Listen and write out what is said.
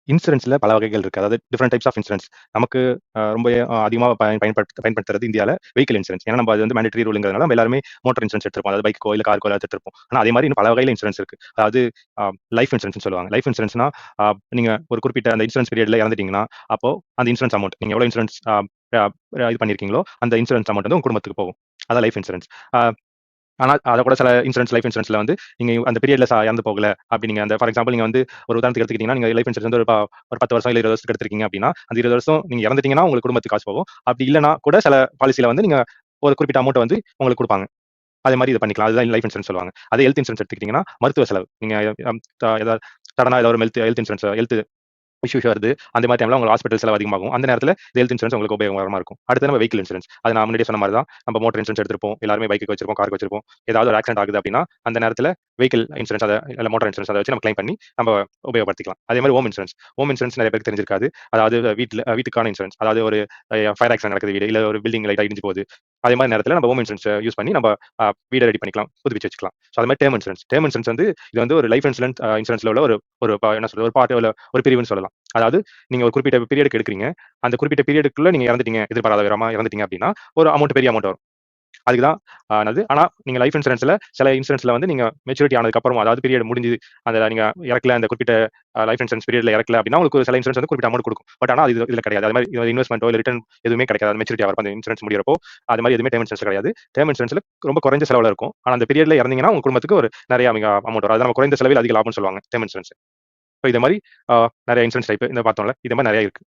இன்சூரன்ஸ்ல பல வகைகள் இருக்கு. அதாவது டிஃபரெண்ட் டைப்ஸ் ஆஃப் இன்சூரன்ஸ். நமக்கு ரொம்ப அதிகமா பயன்படுத்துறது வெஹிக்கிள் இன்சூரன்ஸ். ஏன்னா நம்ம அது வந்து மேண்டேட்டரி ரூல்ங்கிறதுனால நம்ம எல்லாருமே மோட்டார் இன்சூரன்ஸ் எடுத்திருப்போம். அதாவது பைக்கோ இல்ல காருக்கோ ஏதாவது எடுத்திருப்போம். ஆனா அதே மாதிரி இன்னும் பல வகையில இன்சூரன்ஸ் இருக்கு. அதாவது லைஃப் இன்சூரன்ஸ் சொல்லுவாங்க. லைஃப் இன்சூரன்ஸ்னா நீங்க ஒரு குறிப்பிட்ட அந்த இன்சூரன்ஸ் பீரியட்ல இறந்துட்டீங்கன்னா, அப்போ அந்த இன்சூரன்ஸ் அமௌண்ட் நீங்க எவ்வளவு இன்சூரன்ஸ் இது பண்ணிருக்கீங்களோ அந்த இன்சூரன்ஸ் அமௌண்ட் வந்து உங்க குடும்பத்துக்கு போகும். அதான் லைஃப் இன்சூரன்ஸ். ஆனா அத கூட சில லைஃப் இன்சூரன்ஸ்ல வந்து நீங்க அந்த பீரியட்ல இறந்து போகல அப்படி நீங்க அந்த ஃபார் எக்ஸாம்பிள் நீங்க வந்து ஒரு உதாரணத்துக்கு எடுத்துக்கிட்டீங்கன்னா நீங்க லைஃப் இன்சூரன்ஸ் வந்து ஒரு 10 வருஷம் இல்ல 20 வருஷத்துக்கு எடுத்திருக்கீங்க அப்படின்னா அந்த 20 வருஷம் நீங்க இறந்துட்டீங்கன்னா உங்களுக்கு குடும்பத்துக்கு காசு போகும். அப்படி இல்லனா கூட சில பாலிசில வந்து நீங்க ஒரு குறிப்பிட்ட அமௌண்ட் வந்து உங்களுக்கு குடுப்பாங்க. அதே மாதிரி இது பண்ணிக்கலாம். அதுதான் லைஃப் இன்சூரன்ஸ் சொல்லுவாங்க. அதே ஹெல்த் இன்சூரன்ஸ் எடுத்துக்கிட்டீங்கன்னா மருத்துவ செலவு. நீங்க ஏதாவது சடனா ஏதாவது ஒரு ஹெல்த் இன்சூரன்ஸ் ஹெல்த் இஷ்யூஸ் வருது. அந்த மாதிரி டைம்ல உங்க ஹாஸ்பிட்டல் செலவு அதிகமாகும். அந்த நேரத்துல ஹெல்த் இன்சூரன்ஸ் உங்களுக்கு உபயோகரமா இருக்கும். அடுத்து நம்ம வெஹிக்கிள் இன்சூரன்ஸ். அது நான் முன்னாடியே சொன்ன மாதிரி தான். நம்ம மோட்டார் இன்சூரன்ஸ் எடுத்திருப்போம். எல்லாருமே பைக்கு வச்சிருப்போம், காருக்கு வச்சிருப்போம். ஏதாவது ஒரு ஆக்சிடென்ட் ஆகுது அப்படின்னா, அந்த நேரத்துல வெஹிக்கிள் இன்சூரன்ஸ் இல்ல மோட்டார் இன்சூரன்ஸ் வச்சு நம்ம கிளைம் பண்ணி நம்ம உபயோகப்படுத்திக்கலாம். அதே மாதிரி ஹோம் இன்சூரன்ஸ். ஹோம் இன்சூரன்ஸ் நிறைய பேருக்கு தெரிஞ்சிருக்காது. அதாவது வீட்டுக்கான இன்சூரன்ஸ். அதாவது ஒரு ஃபயர் ஆக்சிடென்ட் நடக்குது வீடு, இல்ல ஒரு பில்டிங் லைட்டா இடிஞ்சு போகுது. அதே மாதிரி நேரத்துல நம்ம ஹோம் இன்சூரன்ஸ் யூஸ் பண்ணி நம்ம வீட ரெடி பண்ணிக்கலாம், புதுப்பிச்சு வச்சுக்கலாம். அது மாதிரி டேர்ம் இன்சூரன்ஸ். டேர்ம் இன்சூரன்ஸ் வந்து இது வந்து ஒரு லைஃப் இன்சூரன்ஸ்ல உள்ள ஒரு ஒரு என்ன சொல்றது ஒரு பார்ட் ஒரு பிரிவுன்னு சொல்லலாம். அதாவது நீங்க ஒரு குறிப்பிட்ட பீரியடுக்கு எடுக்கிறீங்க. அந்த குறிப்பிட்ட பீரியடுக்குள்ள நீங்க இறந்துட்டீங்க. எதிர்பாராத விதமா இறந்துட்டீங்க அப்படின்னா, ஒரு பெரிய அமௌண்ட் வரும். அதுக்கு தான் என்னது ஆனா நீங்க லைஃப் இன்சூரன்ஸ்ல சில இன்சூரன்ஸ்ல வந்து நீங்க மெச்சூரிட்டி ஆனதுக்கு அப்புறம் அதாவது பீரியட் முடிஞ்சு அந்த நீங்க இறக்கல அந்த குறிப்பிட்ட லைஃப் இன்சூரன்ஸ் பீரியட்ல இறக்கல அப்படின்னா உங்களுக்கு ஒரு சில இன்சூரன்ஸ் வந்து குறிப்பிட்ட அமௌண்ட் கொடுக்கும். பட் ஆனா இதுல கிடையாது. அது மாதிரி இன்வெஸ்ட்மென்ட்டோ இல்ல ரிட்டர்ன் எதுவுமே கிடைக்காது. மெச்சூரிட்டி ஆகிறப்ப அந்த இன்சூரன்ஸ் முடியறப்போ அது மாதிரி எதுவுமே டேர்ம் இன்சூரன்ஸ் கிடையாது. டேர்ம் இன்சூரன்ஸ்ல ரொம்ப குறைஞ்ச செலவுல இருக்கும். ஆனா அந்த பீரியட்ல இறந்தீங்கன்னா உங்க குடும்பத்துக்கு ஒரு நிறைய அமௌண்ட் வரும். அது நம்ம குறைந்த செலவில் அதிக லாபம்னு சொல்லுவாங்க டேர்ம் இன்சூரன்ஸ். இத மாதிரி நிறைய இன்சூரன்ஸ் டைப் இந்த பார்த்தோம்ல. இது மாதிரி நிறைய இருக்கு.